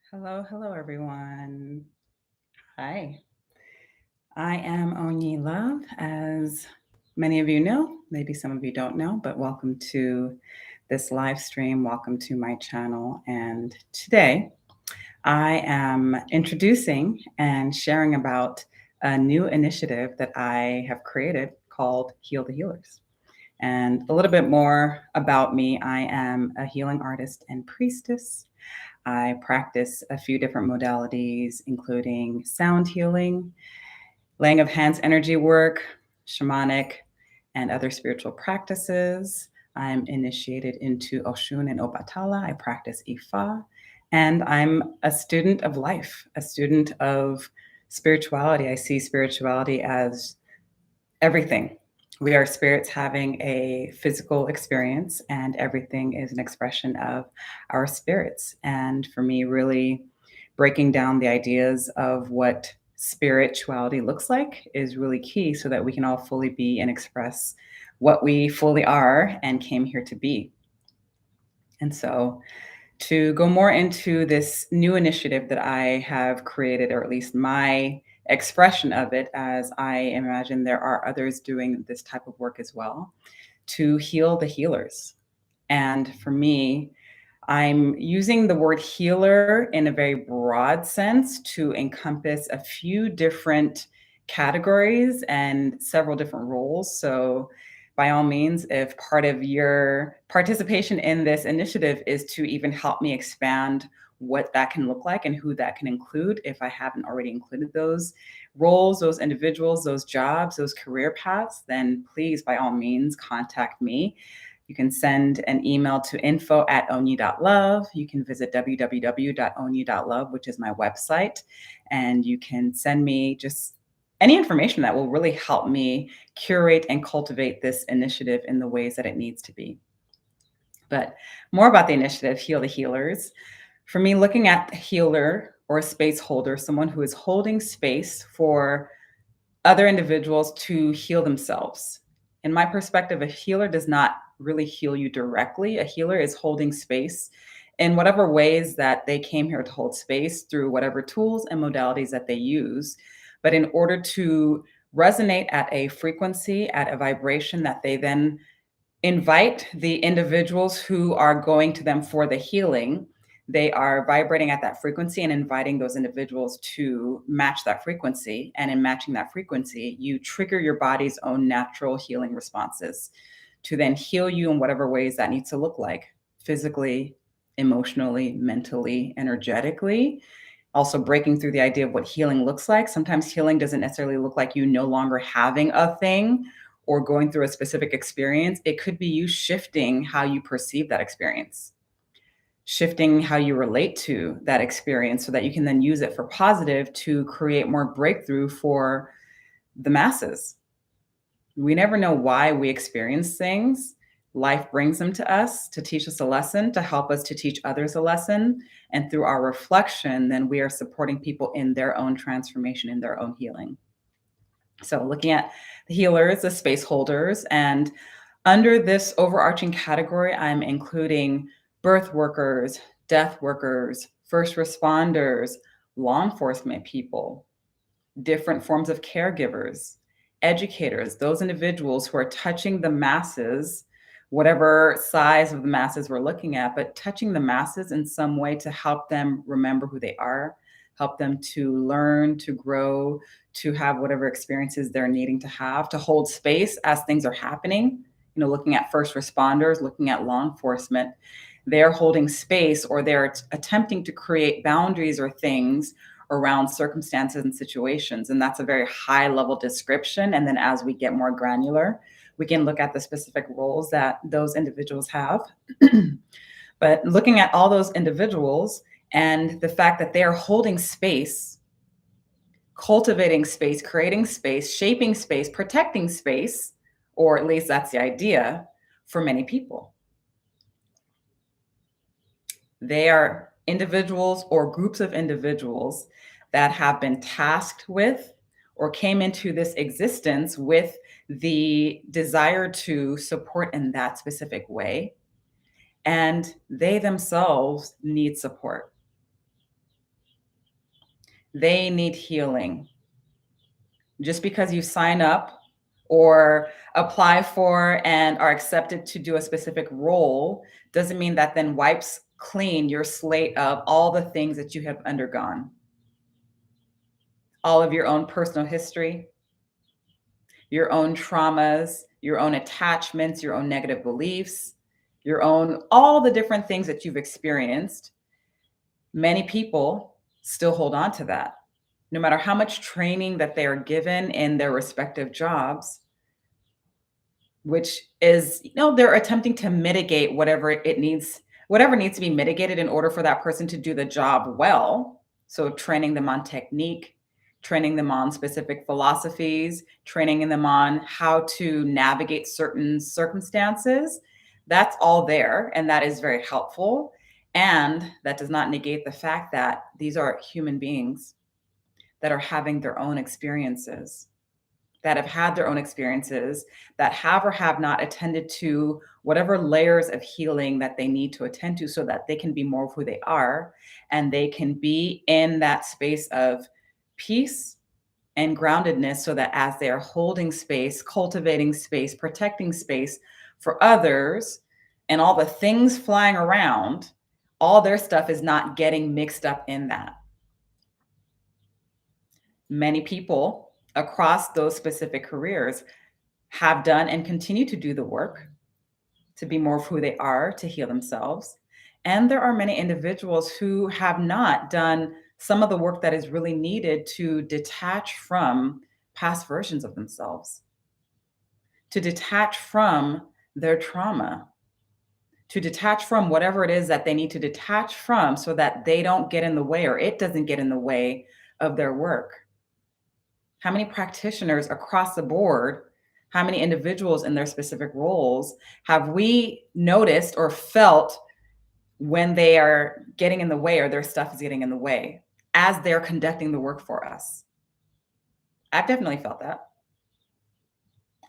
Hello, everyone. Hi, I am ONYI Love. As many of you know, maybe some of you don't know, but welcome to this live stream. Welcome to my channel. And today I am introducing and sharing about a new initiative that I have created called Heal the Healers. And a little bit more about me: I am a healing artist and priestess. I practice a few different modalities, including sound healing, laying of hands energy work, shamanic, and other spiritual practices. I'm initiated into Oṣun and Obatala. I practice Ifa. And I'm a student of life, a student of spirituality. I see spirituality as everything. We are spirits having a physical experience, and everything is an expression of our spirits. And for me, really breaking down the ideas of what spirituality looks like is really key so that we can all fully be and express what we fully are and came here to be. And so, to go more into this new initiative that I have created, or at least my expression of it, as I imagine there are others doing this type of work as well, to heal the healers. And for me, I'm using the word healer in a very broad sense to encompass a few different categories and several different roles. So, by all means, if part of your participation in this initiative is to even help me expand what that can look like and who that can include, if I haven't already included those roles, those individuals, those jobs, those career paths, then please, by all means, contact me. You can send an email to info@onyi.love. You can visit www.onyi.love, which is my website, and you can send me just any information that will really help me curate and cultivate this initiative in the ways that it needs to be. But more about the initiative, Heal the Healers. For me, looking at a healer or a space holder, someone who is holding space for other individuals to heal themselves. In my perspective, a healer does not really heal you directly. A healer is holding space in whatever ways that they came here to hold space through whatever tools and modalities that they use. But in order to resonate at a frequency, at a vibration that they then invite the individuals who are going to them for the healing, they are vibrating at that frequency and inviting those individuals to match that frequency. And in matching that frequency, you trigger your body's own natural healing responses to then heal you in whatever ways that needs to look like: physically, emotionally, mentally, energetically. Also, breaking through the idea of what healing looks like. Sometimes healing doesn't necessarily look like you no longer having a thing or going through a specific experience. It could be you shifting how you perceive that experience, shifting how you relate to that experience so that you can then use it for positive to create more breakthrough for the masses. We never know why we experience things. Life brings them to us to teach us a lesson, to help us to teach others a lesson. And through our reflection, then we are supporting people in their own transformation, in their own healing. So, looking at the healers, the space holders, and under this overarching category, I'm including birth workers, death workers, first responders, law enforcement people, different forms of caregivers, educators, those individuals who are touching the masses, whatever size of the masses we're looking at, but touching the masses in some way to help them remember who they are, help them to learn, to grow, to have whatever experiences they're needing to have, to hold space as things are happening. You know, looking at first responders, looking at law enforcement, they're holding space, or they're attempting to create boundaries or things around circumstances and situations. And that's a very high level description. And then as we get more granular, we can look at the specific roles that those individuals have. But looking at all those individuals and the fact that they are holding space, cultivating space, creating space, shaping space, protecting space, or at least that's the idea for many people. They are individuals or groups of individuals that have been tasked with or came into this existence with the desire to support in that specific way. and they themselves need support. They need healing. Just because you sign up or apply for and are accepted to do a specific role doesn't mean that then wipes clean your slate of all the things that you have undergone, all of your own personal history, your own traumas, your own attachments, your own negative beliefs, your own, all the different things that you've experienced. Many people still hold on to that. No matter how much training that they are given in their respective jobs, which is, they're attempting to mitigate whatever needs to be mitigated in order for that person to do the job well. So training them on technique, training them on specific philosophies, training them on how to navigate certain circumstances. That's all there, and that is very helpful. And that does not negate the fact that these are human beings that are having their own experiences, that have had their own experiences, that have or have not attended to whatever layers of healing that they need to attend to so that they can be more of who they are, and they can be in that space of peace and groundedness, so that as they are holding space, cultivating space, protecting space for others, and all the things flying around, all their stuff is not getting mixed up in that. Many people across those specific careers have done and continue to do the work to be more of who they are, to heal themselves. And there are many individuals who have not done some of the work that is really needed to detach from past versions of themselves, to detach from their trauma, to detach from whatever it is that they need to detach from so that they don't get in the way, or it doesn't get in the way of their work. How many practitioners across the board, how many individuals in their specific roles have we noticed or felt when they are getting in the way, or their stuff is getting in the way as they're conducting the work for us? I've definitely felt that.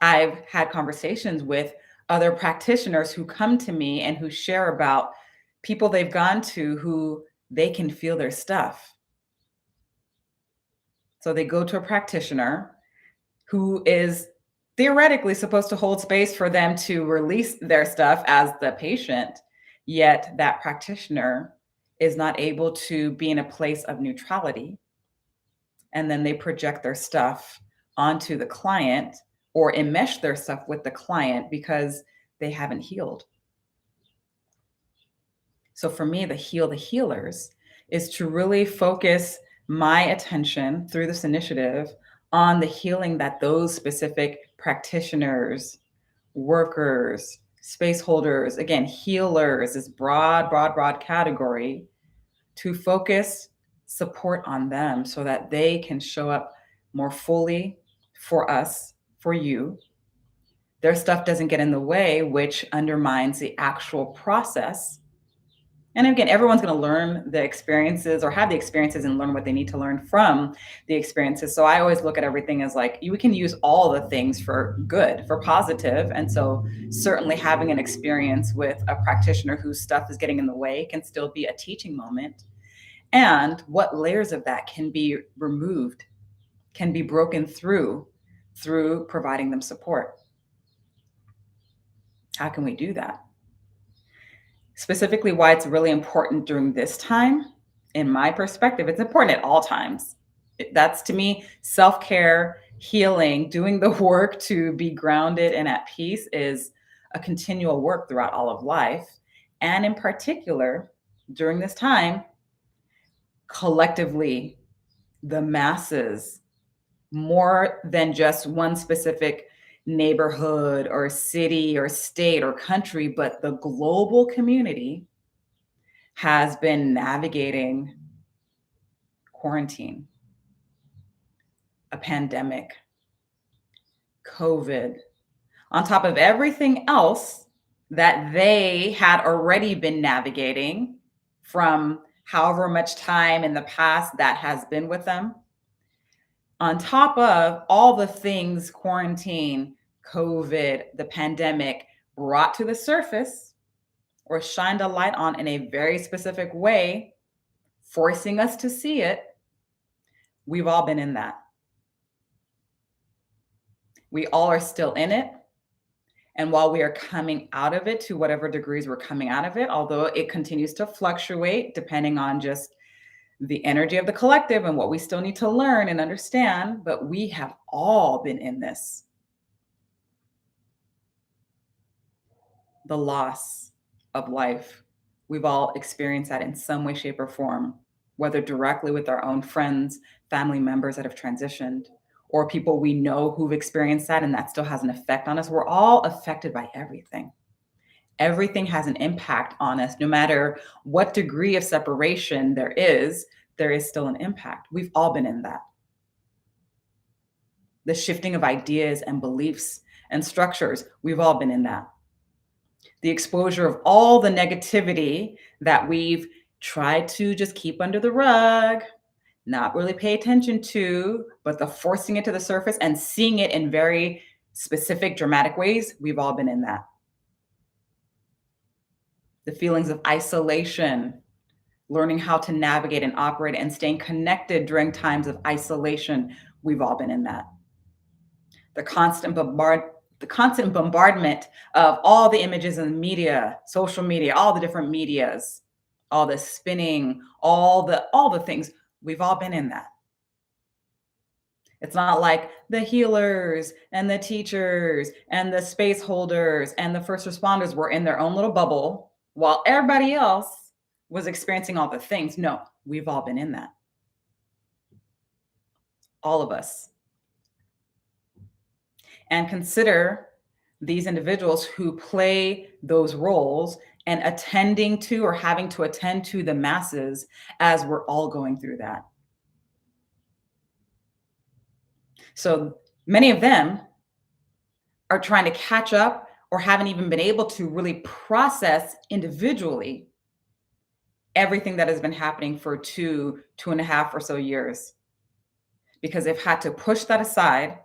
I've had conversations with other practitioners who come to me and who share about people they've gone to who they can feel their stuff. So they go to a practitioner who is theoretically supposed to hold space for them to release their stuff as the patient, yet that practitioner is not able to be in a place of neutrality. And then they project their stuff onto the client or enmesh their stuff with the client because they haven't healed. So for me, the heal the healers is to really focus my attention through this initiative on the healing that those specific practitioners, workers, space holders, again, healers, this broad category, to focus support on them so that they can show up more fully for us, for you. Their stuff doesn't get in the way, which undermines the actual process. And again, everyone's going to learn the experiences or have the experiences and learn what they need to learn from the experiences. So I always look at everything as like, we can use all the things for good, for positive. And so certainly having an experience with a practitioner whose stuff is getting in the way can still be a teaching moment. And what layers of that can be removed, can be broken through providing them support. How can we do that? Specifically, why it's really important during this time, in my perspective, it's important at all times. That's, to me, self-care, healing, doing the work to be grounded and at peace is a continual work throughout all of life. And in particular, during this time, collectively, the masses, more than just one specific neighborhood or city or state or country, but the global community has been navigating quarantine, a pandemic, COVID, on top of everything else that they had already been navigating from however much time in the past that has been with them. On top of all the things quarantine, COVID, the pandemic brought to the surface or shined a light on in a very specific way, forcing us to see it, we've all been in that. We all are still in it. And while we are coming out of it to whatever degrees we're coming out of it, although it continues to fluctuate depending on just the energy of the collective and what we still need to learn and understand, but we have all been in this. The loss of life. We've all experienced that in some way, shape, or form, whether directly with our own friends, family members that have transitioned, or people we know who've experienced that and that still has an effect on us. We're all affected by everything. Everything has an impact on us. No matter what degree of separation there is still an impact. We've all been in that. The shifting of ideas and beliefs and structures, we've all been in that. The exposure of all the negativity that we've tried to just keep under the rug, not really pay attention to, but the forcing it to the surface and seeing it in very specific, dramatic ways, we've all been in that. The feelings of isolation, learning how to navigate and operate and staying connected during times of isolation, we've all been in that. The constant bombardment of all the images in the media, social media, all the different medias, all the spinning, all the things, we've all been in that. It's not like the healers and the teachers and the space holders and the first responders were in their own little bubble while everybody else was experiencing all the things. No, we've all been in that. All of us. And consider these individuals who play those roles and attending to or having to attend to the masses as we're all going through that. So many of them are trying to catch up or haven't even been able to really process individually everything that has been happening for 2.5 or so years, because they've had to push that aside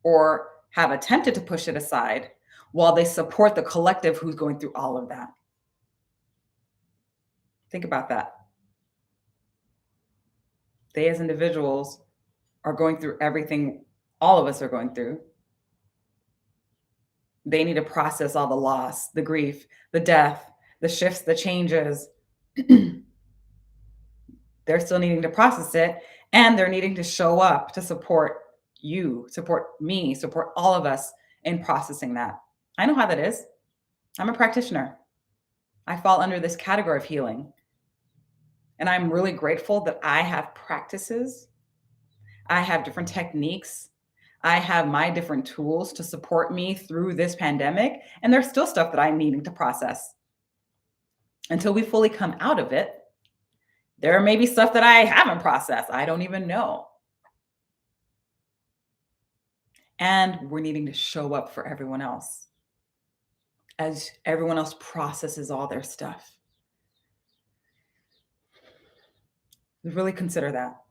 or have attempted to push it aside while they support the collective who's going through all of that. Think about that. They as individuals are going through everything all of us are going through. They need to process all the loss, the grief, the death, the shifts, the changes. They're still needing to process it, and they're needing to show up to support you, support me, support all of us in processing that. I know how that is. I'm a practitioner. I fall under this category of healing. And I'm really grateful that I have practices. I have different techniques. I have my different tools to support me through this pandemic. And there's still stuff that I'm needing to process. Until we fully come out of it, there may be stuff that I haven't processed. I don't even know. And we're needing to show up for everyone else as everyone else processes all their stuff. Really consider that.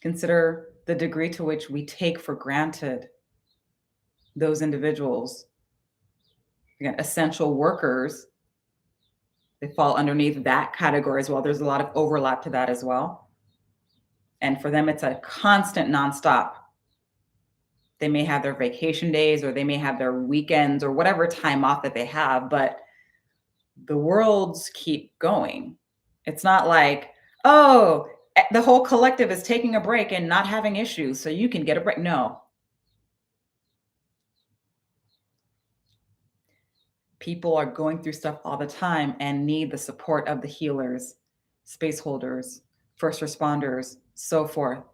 Consider the degree to which we take for granted those individuals. Again, essential workers, they fall underneath that category as well. There's a lot of overlap to that as well. And for them, it's a constant nonstop. They may have their vacation days or they may have their weekends or whatever time off that they have, but the worlds keep going. It's not like, oh, the whole collective is taking a break and not having issues, so you can get a break. No. People are going through stuff all the time and need the support of the healers, space holders, first responders, so forth.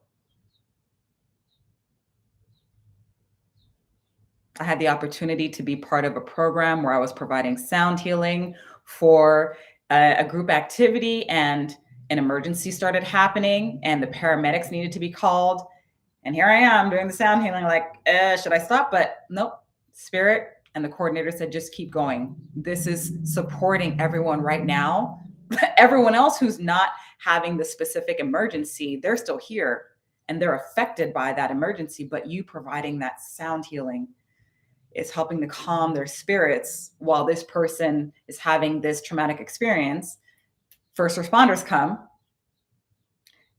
I had the opportunity to be part of a program where I was providing sound healing for a group activity, and an emergency started happening and the paramedics needed to be called. And here I am doing the sound healing, like, should I stop? But nope, spirit and the coordinator said, just keep going. This is supporting everyone right now. Everyone else who's not having the specific emergency, they're still here and they're affected by that emergency, but you providing that sound healing is helping to calm their spirits while this person is having this traumatic experience. First responders come,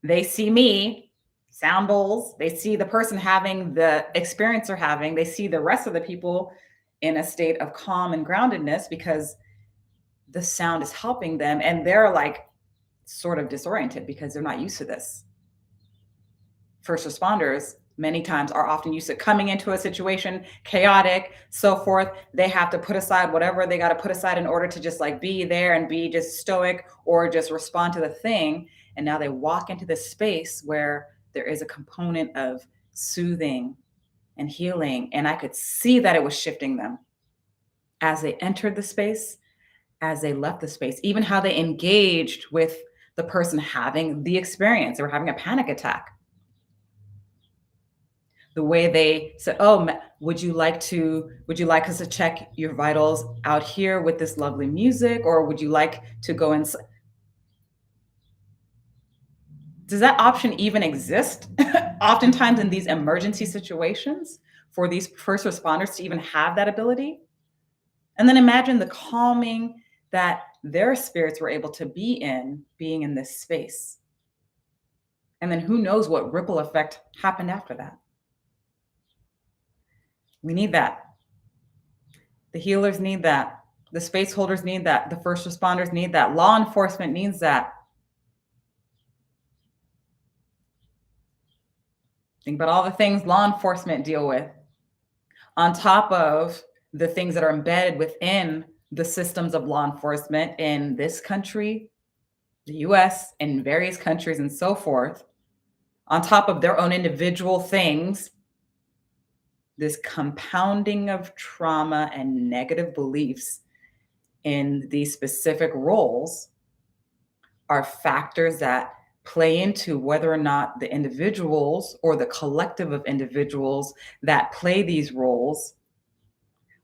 they see me, sound bowls, they see the person having the experience they're having, they see the rest of the people in a state of calm and groundedness because the sound is helping them, and they're like sort of disoriented because they're not used to this. First responders many times are often used to coming into a situation, chaotic, so forth. They have to put aside whatever they got to put aside in order to just like be there and be just stoic or just respond to the thing. And now they walk into this space where there is a component of soothing and healing. And I could see that it was shifting them as they entered the space, as they left the space, even how they engaged with the person having the experience. They were having a panic attack. The way they said, "Oh, would you like us to check your vitals out here with this lovely music, or would you like to go inside?" Does that option even exist? Oftentimes in these emergency situations, for these first responders to even have that ability. And then imagine the calming that their spirits were able to be in, being in this space. And then who knows what ripple effect happened after that. We need that. The healers need that. The space holders need that. The first responders need that. Law enforcement needs that. Think about all the things law enforcement deal with, on top of the things that are embedded within the systems of law enforcement in this country, the US, and various countries and so forth, on top of their own individual things. This compounding of trauma and negative beliefs in these specific roles are factors that play into whether or not the individuals or the collective of individuals that play these roles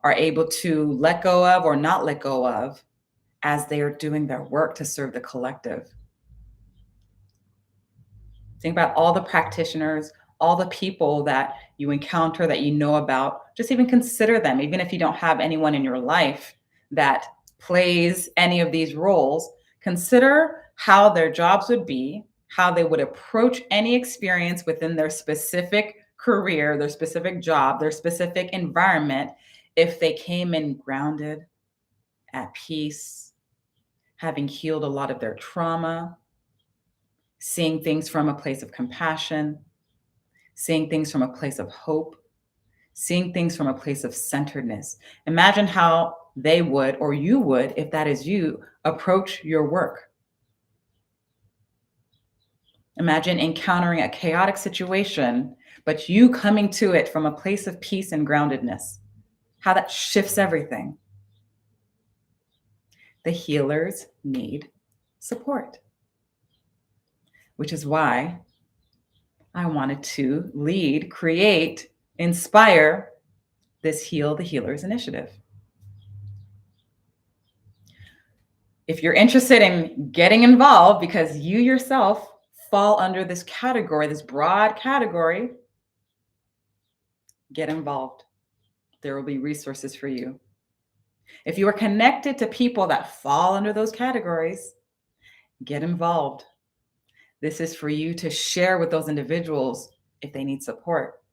are able to let go of or not let go of as they are doing their work to serve the collective. Think about all the practitioners, all the people that you encounter, that you know about. Just even consider them, even if you don't have anyone in your life that plays any of these roles. Consider how their jobs would be, how they would approach any experience within their specific career, their specific job, their specific environment, if they came in grounded, at peace, having healed a lot of their trauma, seeing things from a place of compassion, seeing things from a place of hope, seeing things from a place of centeredness. Imagine how they would, or you would, if that is you, approach your work. Imagine encountering a chaotic situation, but you coming to it from a place of peace and groundedness. How that shifts everything. The healers need support, which is why I wanted to lead, create, inspire this Heal the Healers initiative. If you're interested in getting involved because you yourself fall under this category, this broad category, get involved. There will be resources for you. If you are connected to people that fall under those categories, get involved. This is for you to share with those individuals if they need support.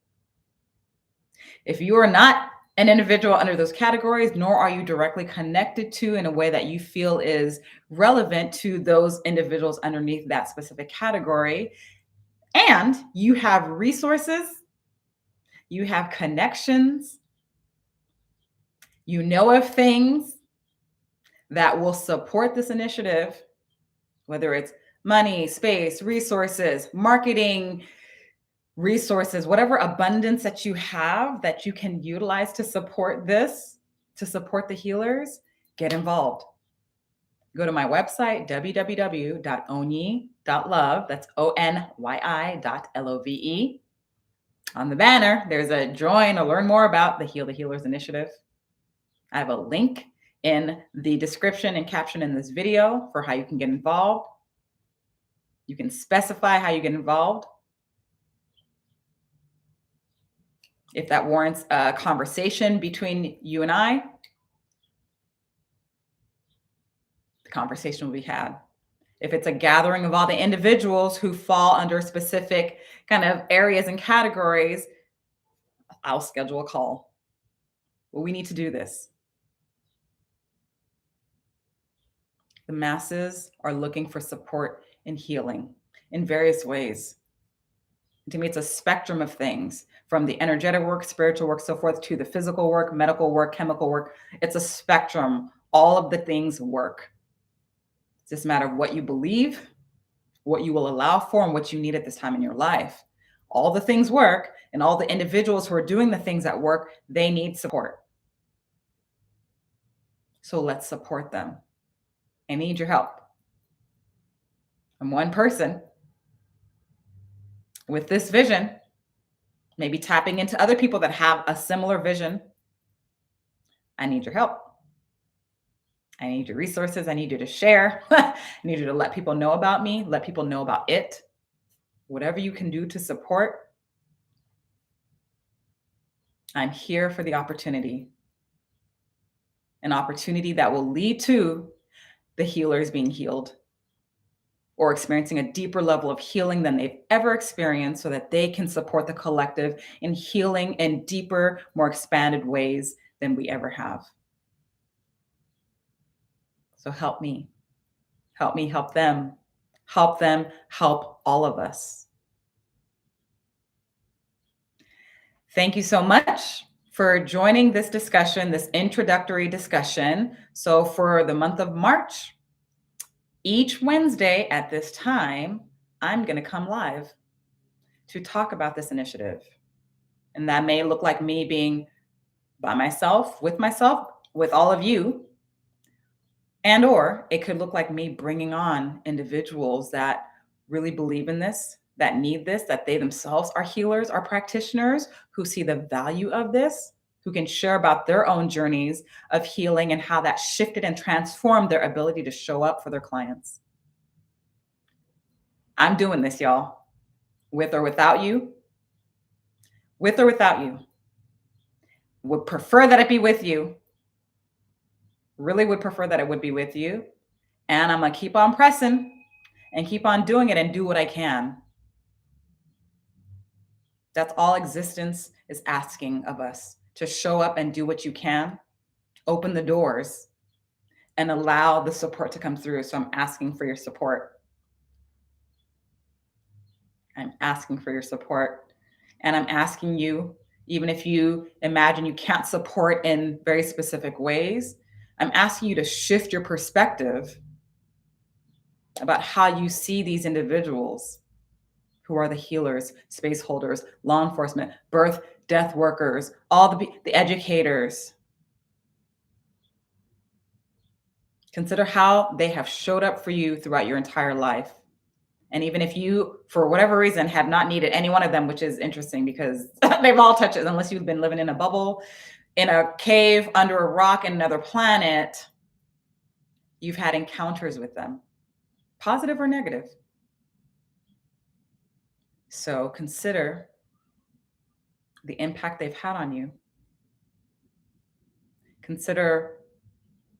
If you are not an individual under those categories, nor are you directly connected to in a way that you feel is relevant to those individuals underneath that specific category, and you have resources, you have connections, you know of things that will support this initiative, whether it's money, space, resources, marketing, resources, whatever abundance that you have that you can utilize to support this, to support the healers, get involved. Go to my website, www.onyi.love. That's ONYI.LOVE. On the banner, there's a join or learn more about the Heal the Healers initiative. I have a link in the description and caption in this video for how you can get involved. You can specify how you get involved. If that warrants a conversation between you and I, the conversation will be had. If it's a gathering of all the individuals who fall under specific kind of areas and categories, I'll schedule a call. Well, we need to do this. The masses are looking for support and healing in various ways. To me, it's a spectrum of things, from the energetic work, spiritual work, so forth, to the physical work, medical work, chemical work. It's a spectrum. All of the things work. It's just a matter of what you believe, what you will allow for, and what you need at this time in your life. All the things work, and all the individuals who are doing the things that work, they need support. So let's support them. I need your help. I'm one person with this vision, maybe tapping into other people that have a similar vision. I need your help. I need your resources. I need you to share. I need you to let people know about me, let people know about it. Whatever you can do to support, I'm here for the opportunity. An opportunity that will lead to the healers being healed or experiencing a deeper level of healing than they've ever experienced, so that they can support the collective in healing in deeper, more expanded ways than we ever have. So help me, help them, help all of us. Thank you so much for joining this discussion, this introductory discussion. So for the month of March, each Wednesday at this time, I'm going to come live to talk about this initiative. And that may look like me being by myself, with all of you. And or it could look like me bringing on individuals that really believe in this, that need this, that they themselves are healers, are practitioners, who see the value of this, who can share about their own journeys of healing and how that shifted and transformed their ability to show up for their clients. I'm doing this, y'all, with or without you. With or without you. Would prefer that it be with you. Really would prefer that it would be with you. And I'm going to keep on pressing and keep on doing it and do what I can. That's all existence is asking of us, to show up and do what you can, open the doors, and allow the support to come through. So I'm asking for your support. I'm asking for your support. And I'm asking you, even if you imagine you can't support in very specific ways, I'm asking you to shift your perspective about how you see these individuals who are the healers, space holders, law enforcement, birth, death workers, all the educators. Consider how they have showed up for you throughout your entire life. And even if you, for whatever reason, have not needed any one of them, which is interesting because they've all touched it, unless you've been living in a bubble, in a cave, under a rock, in another planet, you've had encounters with them, positive or negative. So consider the impact they've had on you. Consider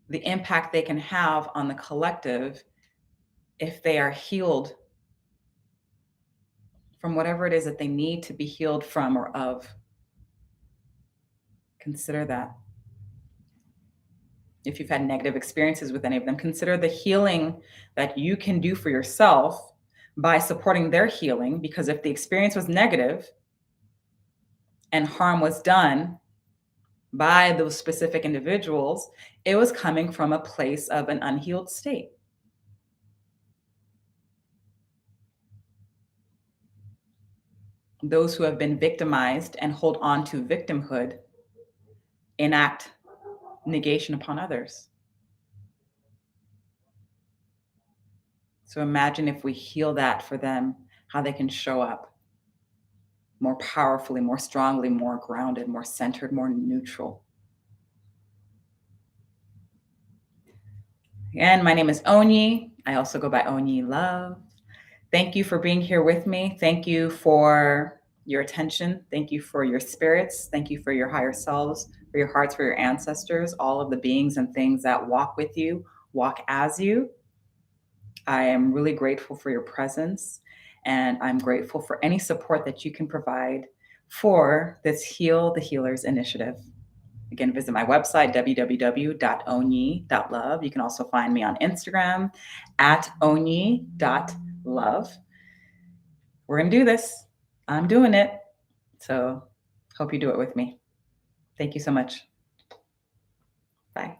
the impact they can have on the collective if they are healed from whatever it is that they need to be healed from or of. Consider that. If you've had negative experiences with any of them, consider the healing that you can do for yourself by supporting their healing, because if the experience was negative and harm was done by those specific individuals, it was coming from a place of an unhealed state. Those who have been victimized and hold on to victimhood enact negation upon others. So imagine if we heal that for them, how they can show up more powerfully, more strongly, more grounded, more centered, more neutral. Again, my name is ONYI. I also go by ONYI Love. Thank you for being here with me. Thank you for your attention. Thank you for your spirits. Thank you for your higher selves, for your hearts, for your ancestors, all of the beings and things that walk with you, walk as you. I am really grateful for your presence, and I'm grateful for any support that you can provide for this Heal the Healers initiative. Again, visit my website, www.onyi.love. You can also find me on Instagram at onyi.love. We're going to do this. I'm doing it. So hope you do it with me. Thank you so much. Bye.